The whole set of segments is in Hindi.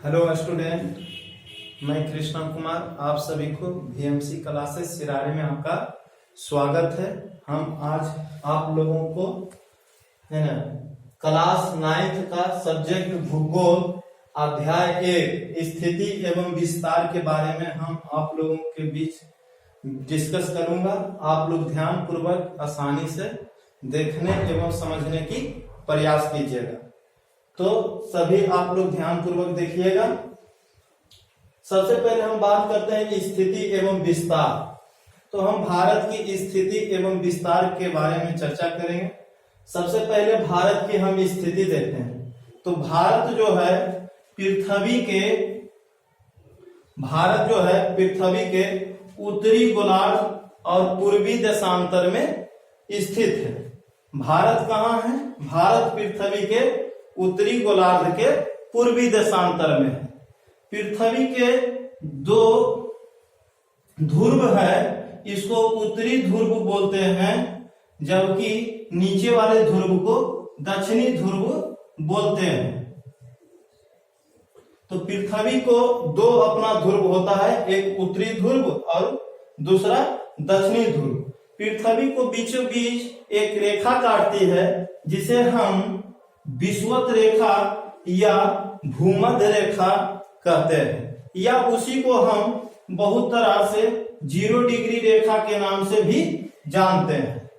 हेलो स्टूडेंट, मैं कृष्णा कुमार आप सभी को VMC क्लासेस सिरारे में आपका स्वागत है। हम आज आप लोगों को है ना क्लास 9th का सब्जेक्ट भूगोल अध्याय 1 स्थिति एवं विस्तार के बारे में हम आप लोगों के बीच डिस्कस करूंगा। आप लोग ध्यान पूर्वक आसानी से देखने एवं समझने की प्रयास कीजिएगा। तो सभी आप लोग ध्यान पूर्वक देखिएगा। सबसे पहले हम बात करते हैं स्थिति एवं विस्तार। तो हम भारत की स्थिति एवं विस्तार के बारे में चर्चा करेंगे। सबसे पहले भारत की हम स्थिति देखते हैं। तो भारत जो है पृथ्वी के उत्तरी गोलार्ध और पूर्वी देशांतर में स्थित है। भारत कहाँ है? भारत पृथ्वी के उत्तरी गोलार्ध के पूर्वी देशांतर में है। पृथ्वी के दो ध्रुव है, इसको उत्तरी ध्रुव बोलते हैं, जबकि नीचे वाले ध्रुव को दक्षिणी ध्रुव बोलते हैं। तो पृथ्वी को दो अपना ध्रुव होता है, एक उत्तरी ध्रुव और दूसरा दक्षिणी ध्रुव। पृथ्वी को बीचों बीच एक रेखा काटती है, जिसे हम विषुवत रेखा या भूमध्य रेखा कहते हैं, या उसी को हम बहुत तरह से 0 डिग्री रेखा के नाम से भी जानते हैं।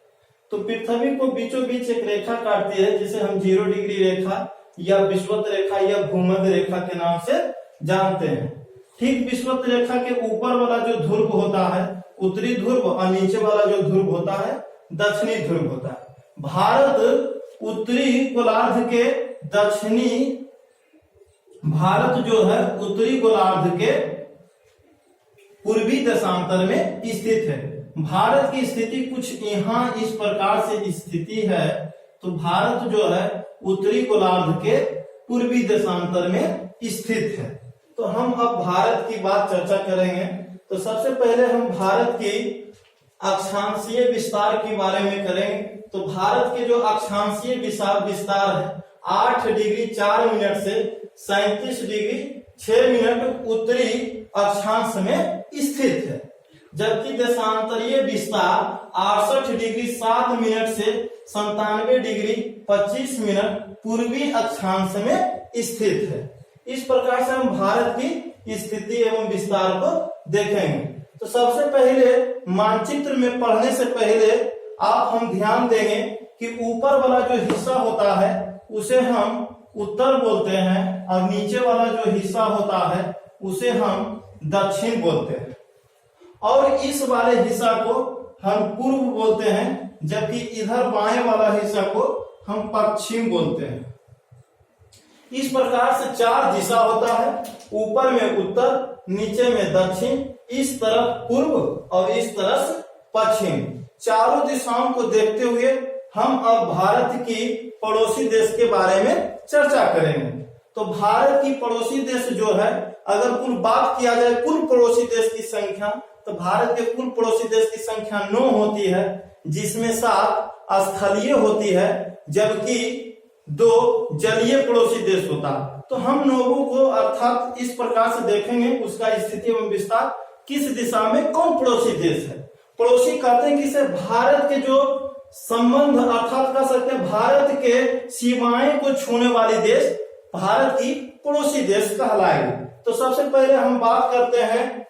तो पृथ्वी को बीचों बीच एक रेखा काटती है, जिसे हम 0 डिग्री रेखा या विषुवत रेखा या भूमध्य रेखा के नाम से जानते हैं। ठीक विषुवत रेखा के ऊपर वाला जो ध्रुव होता है उत्तरी ध्रुव और नीचे वाला जो ध्रुव होता है दक्षिणी ध्रुव होता है। भारत उत्तरी गोलार्ध के उत्तरी गोलार्ध के पूर्वी देशांतर में स्थित है। भारत की स्थिति कुछ यहाँ इस प्रकार से स्थिति है। तो भारत जो है उत्तरी गोलार्ध के पूर्वी देशांतर में स्थित है। तो हम अब भारत की बात चर्चा करेंगे। तो सबसे पहले हम भारत की अक्षांशीय विस्तार के बारे में करेंगे। तो भारत के जो अक्षांशीय विस्तार है 8 डिग्री 4 मिनट से 37 डिग्री 6 मिनट उत्तरी अक्षांश में स्थित है, जबकि देशांतरीय विस्तार 68 डिग्री 7 मिनट से 97 डिग्री 25 मिनट पूर्वी अक्षांश में स्थित है। इस प्रकार से हम भारत की स्थिति एवं विस्तार को देखेंगे। तो सबसे पहले मानचित्र में पढ़ने से पहले हम ध्यान देंगे कि ऊपर वाला जो हिस्सा होता है उसे हम उत्तर बोलते हैं, और नीचे वाला जो हिस्सा होता है उसे हम दक्षिण बोलते हैं, और इस वाले हिस्सा को हम पूर्व बोलते हैं, जबकि इधर बाएं वाला हिस्सा को हम पश्चिम बोलते हैं। इस प्रकार से 4 दिशा होता है, ऊपर में उत्तर, नीचे में दक्षिण, इस तरफ पूर्व और इस तरफ पश्चिम। चारों दिशाओं को देखते हुए हम अब भारत की पड़ोसी देश के बारे में चर्चा करेंगे। तो भारत की पड़ोसी देश जो है, अगर कुल बात किया जाए कुल पड़ोसी देश की संख्या, तो भारत के कुल पड़ोसी देश की संख्या 9 होती है, जिसमें 7 स्थलीय होती है, जबकि 2 जलीय पड़ोसी देश होता है। तो हम लोगों को अर्थात इस प्रकार से देखेंगे उसका स्थिति एवं विस्तार, किस दिशा में कौन पड़ोसी देश है। पड़ोसी कहते हैं किसे? भारत के जो संबंध अर्थात कह सकते हैं भारत के सीमाएं को छूने वाले देश भारत की पड़ोसी देश कहलाएंगे। तो सबसे पहले हम बात करते हैं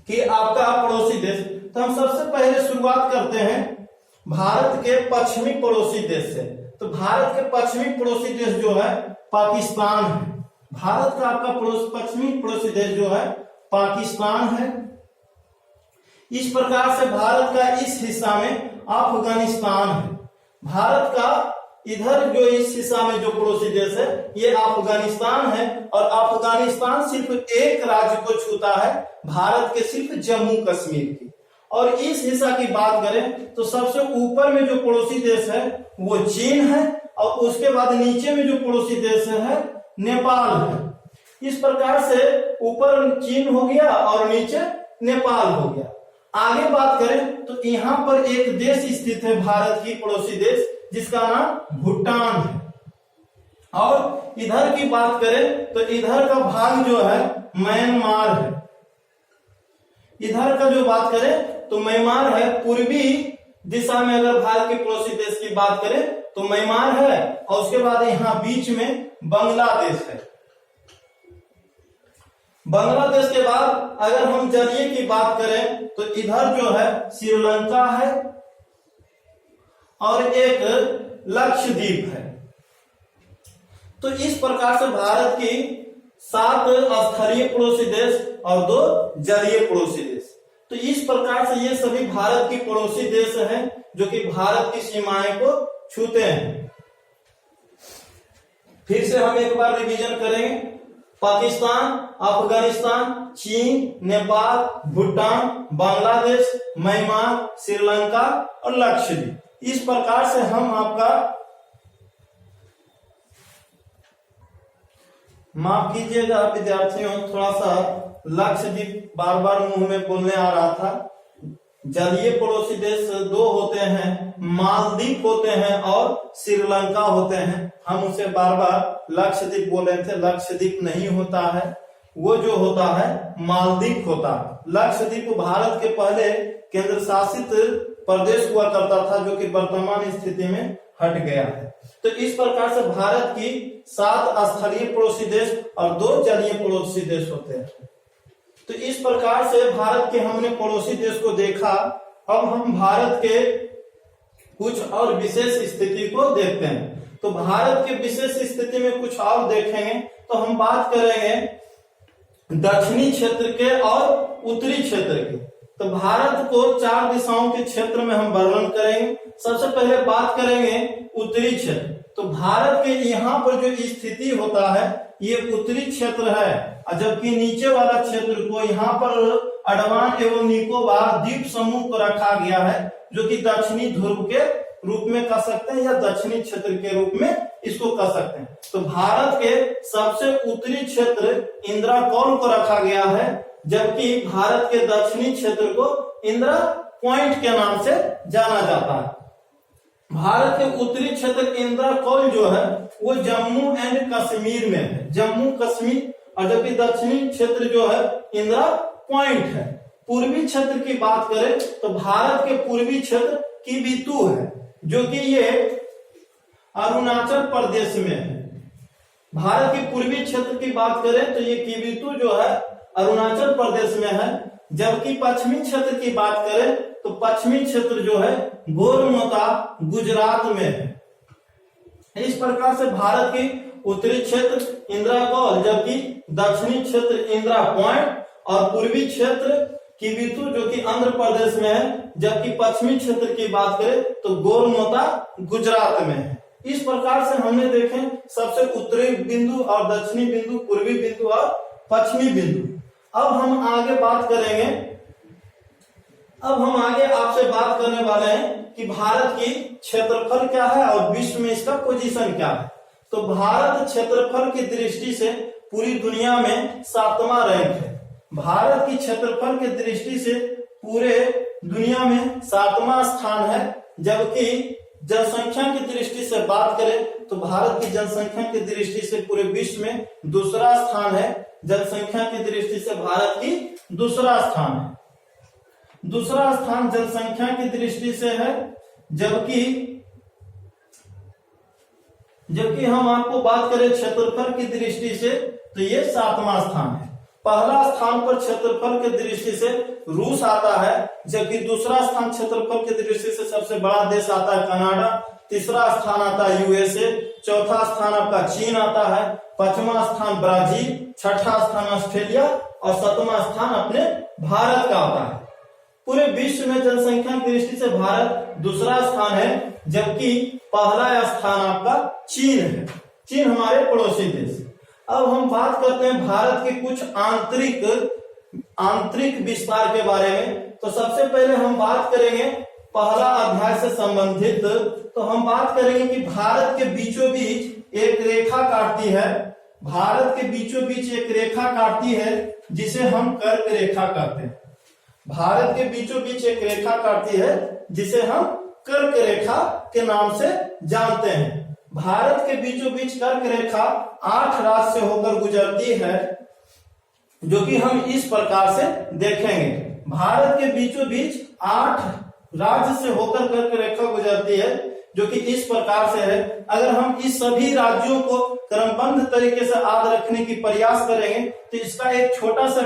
कि आपका पड़ोसी देश। तो हम सबसे पहले शुरुआत करते हैं भारत के पश्चिमी पड़ोसी देश से। तो भारत के पश्चिमी पड़ोसी देश जो है पाकिस्तान है। भारत का आपका पश्चिमी पड़ोसी देश जो है पाकिस्तान है। इस प्रकार से भारत का इस हिस्सा में अफगानिस्तान है। भारत का इधर जो इस हिस्सा में जो पड़ोसी देश है ये अफगानिस्तान है, और अफगानिस्तान सिर्फ एक राज्य को छूता है, भारत के सिर्फ जम्मू कश्मीर की। और इस हिस्सा की बात करें तो सबसे ऊपर में जो पड़ोसी देश है वो चीन है, और उसके बाद नीचे में जो पड़ोसी देश है नेपाल है। इस प्रकार से ऊपर चीन हो गया और नीचे नेपाल हो गया। आगे बात करें तो यहाँ पर एक देश स्थित है भारत की पड़ोसी देश, जिसका नाम भूटान है। और इधर की बात करें तो इधर का भाग जो है म्यांमार है। इधर का जो बात करें तो म्यांमार है। पूर्वी दिशा में अगर भारत के पड़ोसी देश की बात करें तो म्यांमार है, और उसके बाद यहाँ बीच में बांग्लादेश है। बांग्लादेश के बाद अगर हम जलीय की बात करें तो इधर जो है श्रीलंका है और एक लक्षद्वीप है। तो इस प्रकार से भारत की 7 स्थलीय पड़ोसी देश और 2 जलीय पड़ोसी देश। तो इस प्रकार से ये सभी भारत की पड़ोसी देश हैं जो कि भारत की सीमाएं को छूते हैं। फिर से हम एक बार रिवीजन करेंगे। पाकिस्तान, अफगानिस्तान, चीन, नेपाल, भूटान, बांग्लादेश, म्यांमार, श्रीलंका और लक्षद्वीप। इस प्रकार से हम आपका, माफ कीजिएगा विद्यार्थियों, थोड़ा सा लक्षद्वीप बार बार मुंह में बोलने आ रहा था। जलीय पड़ोसी देश 2 होते हैं, मालदीव होते हैं और श्रीलंका होते हैं। हम उसे बार बार लक्षद्वीप बोल रहे थे, लक्षद्वीप नहीं होता है, वो जो होता है मालदीव होता है। लक्षद्वीप भारत के पहले केंद्र शासित प्रदेश हुआ करता था जो कि वर्तमान स्थिति में हट गया है। तो इस प्रकार से भारत की 7 स्थलीय पड़ोसी देश और 2 जलीय पड़ोसी देश होते हैं। तो इस प्रकार से भारत के हमने पड़ोसी देश को देखा। अब हम भारत के कुछ और विशेष स्थिति को देखते हैं। तो भारत के विशेष स्थिति में कुछ और देखेंगे तो हम बात करेंगे दक्षिणी क्षेत्र के और उत्तरी क्षेत्र के। तो भारत को 4 दिशाओं के क्षेत्र में हम वर्णन करेंगे। सबसे पहले बात करेंगे उत्तरी क्षेत्र। तो भारत के यहाँ पर जो स्थिति होता है ये उत्तरी क्षेत्र है, जबकि नीचे वाला क्षेत्र को यहाँ पर अंडमान एवं निकोबार द्वीप समूह को रखा गया है जो कि दक्षिणी ध्रुव के रूप में कह सकते हैं या दक्षिणी क्षेत्र के रूप में इसको कह सकते हैं। तो भारत के सबसे उत्तरी क्षेत्र इंदिराकौल को रखा गया है, जबकि भारत के दक्षिणी क्षेत्र को इंदिरा पॉइंट के नाम से जाना जाता है। भारत के उत्तरी क्षेत्र इंदिराकौल जो है वो जम्मू एंड कश्मीर में है, जम्मू कश्मीर, और जबकि दक्षिणी क्षेत्र जो है इंदिरा पॉइंट है। पूर्वी क्षेत्र की बात करें तो भारत के पूर्वी क्षेत्र किबिथु है जो कि ये अरुणाचल प्रदेश में है। भारत के पूर्वी क्षेत्र की बात करें तो ये किबिथु जो है अरुणाचल प्रदेश में है, जबकि पश्चिमी क्षेत्र की बात करें तो पश्चिमी क्षेत्र जो है गोरमोता गुजरात में है। इस प्रकार से भारत की उत्तरी क्षेत्र इंदिराकौल, जबकि दक्षिणी क्षेत्र इंदिरा पॉइंट और पूर्वी क्षेत्र किबिथु जो कि आंध्र प्रदेश में है, जबकि पश्चिमी क्षेत्र की बात करें तो गोरमोता गुजरात में है। इस प्रकार से हमने देखे सबसे उत्तरी बिंदु और दक्षिणी बिंदु, पूर्वी बिंदु और पश्चिमी बिंदु। अब हम आगे बात करेंगे, अब हम आगे आपसे बात करने वाले हैं कि भारत की क्षेत्रफल क्या है और विश्व में इसका पोजीशन क्या है। तो भारत क्षेत्रफल की दृष्टि से पूरी दुनिया में 7वां रैंक है। भारत की क्षेत्रफल की दृष्टि से पूरे दुनिया में 7वां स्थान है, जबकि जनसंख्या की दृष्टि से बात करें तो भारत की जनसंख्या की दृष्टि से पूरे विश्व में 2रा स्थान है। जनसंख्या की दृष्टि से भारत की 2रा स्थान है, 2रा स्थान जनसंख्या की दृष्टि से है, जबकि हम आपको बात करें क्षेत्रफल की दृष्टि से तो ये 7वां स्थान है। पहला स्थान पर क्षेत्रफल की दृष्टि से रूस आता है, जबकि 2रा स्थान क्षेत्रफल की दृष्टि से सबसे बड़ा देश आता है कनाडा, 3रा स्थान आता है यूएसए, 4था स्थान आपका चीन आता है, 5वां स्थान ब्राजील, 6ठा स्थान ऑस्ट्रेलिया और 7वां स्थान अपने भारत का आता है। पूरे विश्व में जनसंख्या की दृष्टि से भारत 2रा स्थान है, जबकि पहला स्थान आपका चीन है। चीन हमारे पड़ोसी देश। अब हम बात करते हैं भारत के कुछ आंतरिक विस्तार के बारे में। तो सबसे पहले हम बात करेंगे पहला अध्याय से संबंधित, तो हम बात करेंगे कि भारत के बीचों बीच एक रेखा काटती है, भारत के बीचों बीच एक रेखा काटती है जिसे हम कर्क रेखा कहते हैं। भारत के बीचों बीच एक रेखा काटती है जिसे हम कर्क रेखा के नाम से जानते हैं। भारत के बीचों बीच कर्क रेखा 8 राज्य से होकर गुजरती है, जो कि हम इस प्रकार से देखेंगे। भारत के बीचों बीच 8 राज्य से होकर कर्क रेखा गुजरती है, जो कि इस प्रकार से है। अगर हम इस सभी राज्यों को क्रमबद्ध तरीके से याद रखने की प्रयास करेंगे तो इसका एक छोटा सा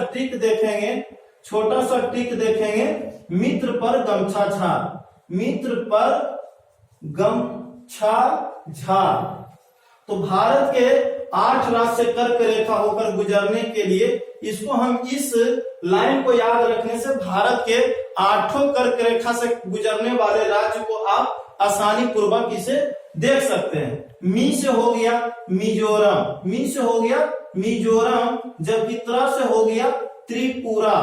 ट्रिक देखेंगे। मित्र पर गमछा झार, मित्र पर गमछा झार। तो भारत के 8 राज्य से कर्क रेखा होकर गुजरने के लिए इसको हम इस लाइन को याद रखने से भारत के 8 कर्क रेखा से गुजरने वाले राज्य को आप आसानी पूर्वक इसे देख सकते हैं। मी से हो गया मिजोरम, मी से हो गया मिजोरम, जबकि त्र से हो गया त्रिपुरा,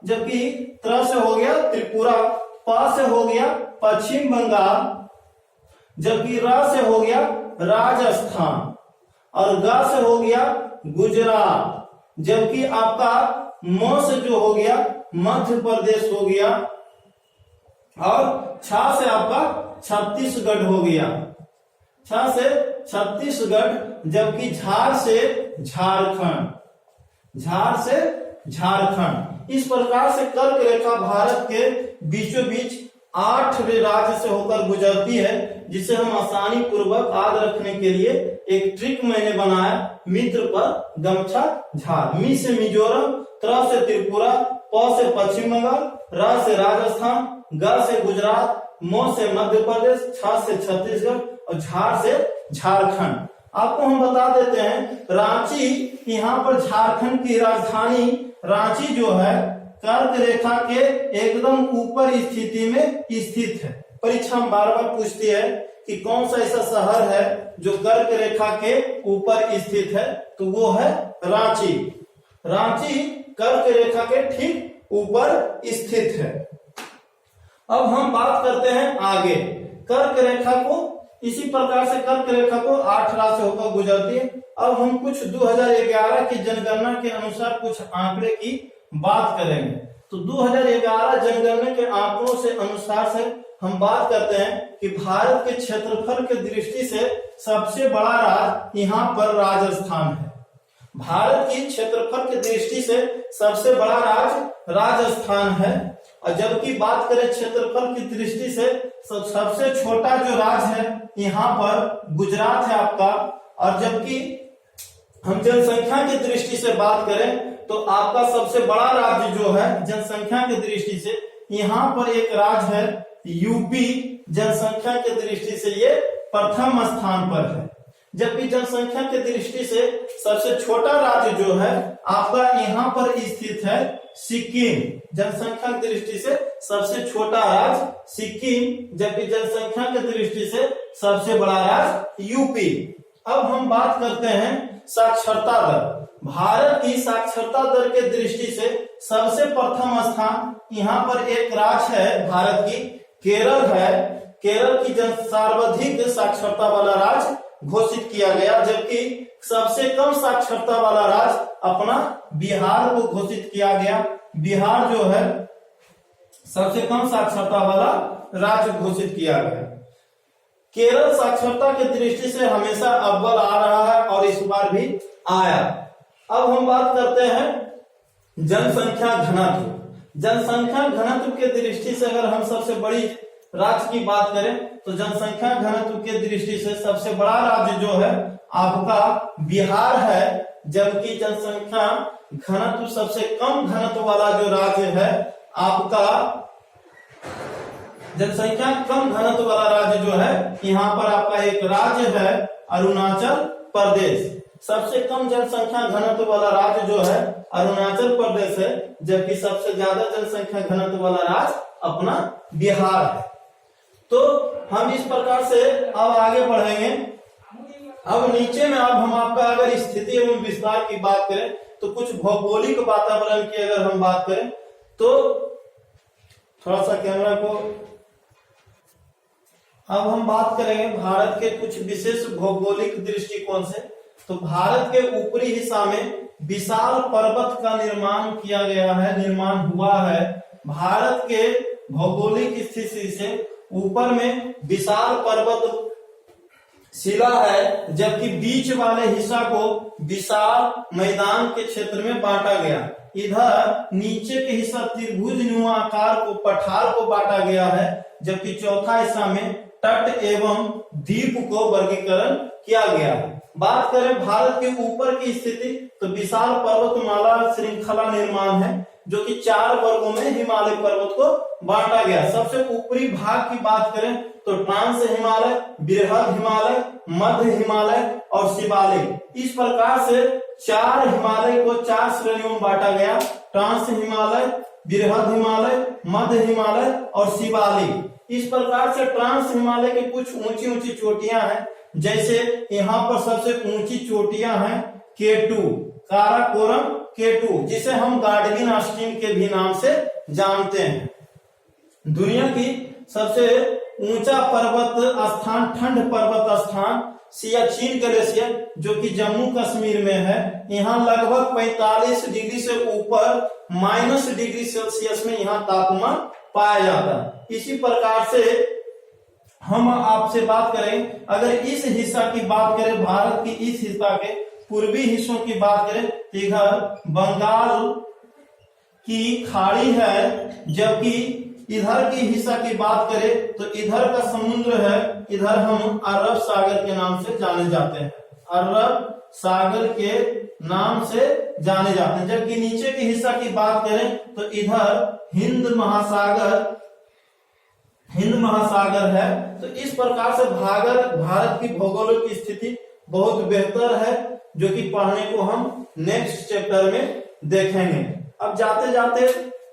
जबकि त्र से हो गया त्रिपुरा, प से हो गया पश्चिम बंगाल, जबकि र से हो गया राजस्थान, और ग से हो गया गुजरात, जबकि आपका म से जो हो गया मध्य प्रदेश हो गया, और छ से आपका छत्तीसगढ़ हो गया, छ से छत्तीसगढ़, जबकि झार से झारखंड, झार से झारखंड। इस प्रकार से कर्क रेखा भारत के बीचों बीच 8 राज्य से होकर गुजरती है, जिसे हम आसानी पूर्वक याद रखने के लिए एक ट्रिक मैंने बनाया, मित्र पर गमछा झार। मी से मिजोरम, त्र से त्रिपुरा, प से पश्चिम बंगाल, र से राजस्थान, ग से गुजरात, म से मध्य प्रदेश, छ से छत्तीसगढ़ और झार से झारखंड। आपको हम बता देते हैं रांची, यहाँ पर झारखंड की राजधानी रांची जो है कर्क रेखा के एकदम ऊपर स्थिति में स्थित है। परीक्षा में बार बार पूछती है कि कौन सा ऐसा शहर है जो कर्क रेखा के ऊपर स्थित है, तो वो है रांची। रांची कर्क रेखा के ठीक ऊपर स्थित है। अब हम बात करते हैं आगे। कर्क रेखा को इसी प्रकार से कर्क रेखा को 8 राज्य से होकर गुजरती है। अब हम कुछ 2011 की जनगणना के अनुसार कुछ आंकड़े की बात करेंगे। तो 2011 जनगणना के आंकड़ों से अनुसार से हम बात करते हैं कि भारत के क्षेत्रफल के दृष्टि से सबसे बड़ा राज्य यहाँ पर राजस्थान है। भारत की क्षेत्रफल की दृष्टि से सबसे बड़ा राज्य राजस्थान है, और जबकि बात करें क्षेत्रफल की दृष्टि से सबसे छोटा जो राज्य है यहाँ पर गुजरात है आपका, और जबकि हम जनसंख्या की दृष्टि से बात करें तो आपका सबसे बड़ा राज्य जो है जनसंख्या की दृष्टि से यहाँ पर एक राज्य है यूपी, जनसंख्या की दृष्टि से ये प्रथम स्थान पर है। जबकि जनसंख्या की दृष्टि से सबसे छोटा राज्य जो है आपका यहाँ पर स्थित है सिक्किम, जनसंख्या की दृष्टि से सबसे छोटा राज्य सिक्किम, जबकि जनसंख्या की दृष्टि से सबसे बड़ा राज्य यूपी। अब हम बात करते हैं साक्षरता दर। भारत की साक्षरता दर के दृष्टि से सबसे प्रथम स्थान यहाँ पर एक राज्य है भारत की केरल है। केरल की सर्वाधिक साक्षरता वाला राज्य घोषित किया गया, जबकि सबसे कम साक्षरता वाला राज्य अपना बिहार को घोषित किया गया। बिहार जो है सबसे कम साक्षरता वाला राज्य घोषित किया गया। केरल साक्षरता की दृष्टि से हमेशा अव्वल आ रहा है और इस बार भी आया। अब हम बात करते हैं जनसंख्या घनत्व। जनसंख्या घनत्व के दृष्टि से अगर हम सबसे बड़ी राज्य की बात करें तो जनसंख्या घनत्व के दृष्टि से सबसे बड़ा राज्य जो है आपका बिहार है, जबकि जनसंख्या घनत्व सबसे कम घनत्व वाला जो राज्य है आपका जनसंख्या कम घनत्व वाला राज्य जो है यहाँ पर आपका एक राज्य है अरुणाचल प्रदेश। सबसे कम जनसंख्या घनत्व वाला राज्य जो है अरुणाचल प्रदेश है, जबकि सबसे ज्यादा जनसंख्या घनत्व वाला राज्य अपना बिहार है। तो हम इस प्रकार से अब आगे बढ़ेंगे। अब नीचे में अब हम आपका अगर स्थिति एवं विस्तार की बात करें तो कुछ भौगोलिक वातावरण की अगर हम बात करें तो थोड़ा सा कैमरा को, अब हम बात करेंगे भारत के कुछ विशेष भौगोलिक दृष्टिकोण से। तो भारत के ऊपरी हिस्सा में विशाल पर्वत का निर्माण किया गया है, निर्माण हुआ है। भारत के भौगोलिक स्थिति से ऊपर में विशाल पर्वत शिला है, जबकि बीच वाले हिस्सा को विशाल मैदान के क्षेत्र में बांटा गया। इधर नीचे के हिस्सा त्रिभुज नुमा आकार को पठार को बांटा गया है, जबकि चौथा हिस्सा में तट एवं द्वीप को वर्गीकरण किया गया है। बात करें भारत के ऊपर की स्थिति, तो विशाल पर्वतमाला श्रृंखला निर्माण है, जो कि 4 वर्गों में हिमालय पर्वत को बांटा गया। सबसे ऊपरी भाग की बात करें तो ट्रांस हिमालय, बृहद हिमालय, मध्य हिमालय और शिवालिक। इस प्रकार से 4 हिमालय को 4 श्रेणियों में बांटा गया। ट्रांस हिमालय, बृहद हिमालय, मध्य हिमालय और शिवालिक। इस प्रकार से ट्रांस हिमालय की कुछ ऊंची ऊंची चोटियां हैं, जैसे यहाँ पर सबसे ऊंची चोटियां हैं K2, काराकोरम K2, जिसे हम गार्डगिन आस्टीन के भी नाम से जानते हैं। दुनिया की सबसे ऊंचा पर्वत स्थान, ठंड पर्वत स्थान सियाचिन ग्लेशियर, जो कि जम्मू कश्मीर में है। यहाँ लगभग 45 डिग्री से ऊपर -डिग्री सेल्सियस में यहाँ तापमान पाया जाता है। इसी प्रकार से हम आपसे बात करें, अगर इस हिस्सा की बात करें, भारत की इस हिस्सा के पूर्वी हिस्सों की बात करें, तो इधर बंगाल की खाड़ी है, जबकि इधर की हिस्सा की बात करें तो इधर का समुद्र है, इधर हम अरब सागर के नाम से जाने जाते हैं, अरब सागर के नाम से जाने जाते हैं। जबकि नीचे के हिस्सा की बात करें तो इधर हिंद महासागर है। तो इस प्रकार से भारत की भौगोलिक स्थिति बहुत बेहतर है, जो कि पढ़ने को हम नेक्स्ट चैप्टर में देखेंगे। अब जाते जाते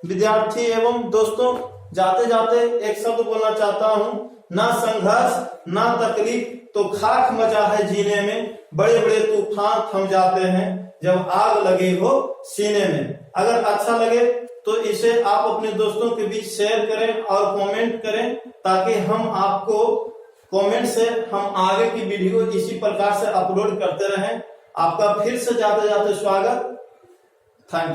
विद्यार्थी एवं दोस्तों, जाते जाते एक शब्द बोलना चाहता हूं, ना संघर्ष ना तकलीफ तो खाक मचा है जीने में, बड़े बड़े तूफान थम जाते हैं जब आग लगे हो सीने में। अगर अच्छा लगे तो इसे आप अपने दोस्तों के बीच शेयर करें और कमेंट करें, ताकि हम आपको कमेंट से हम आगे की वीडियो इसी प्रकार से अपलोड करते रहें। आपका फिर से जाते जाते स्वागत। Thank you.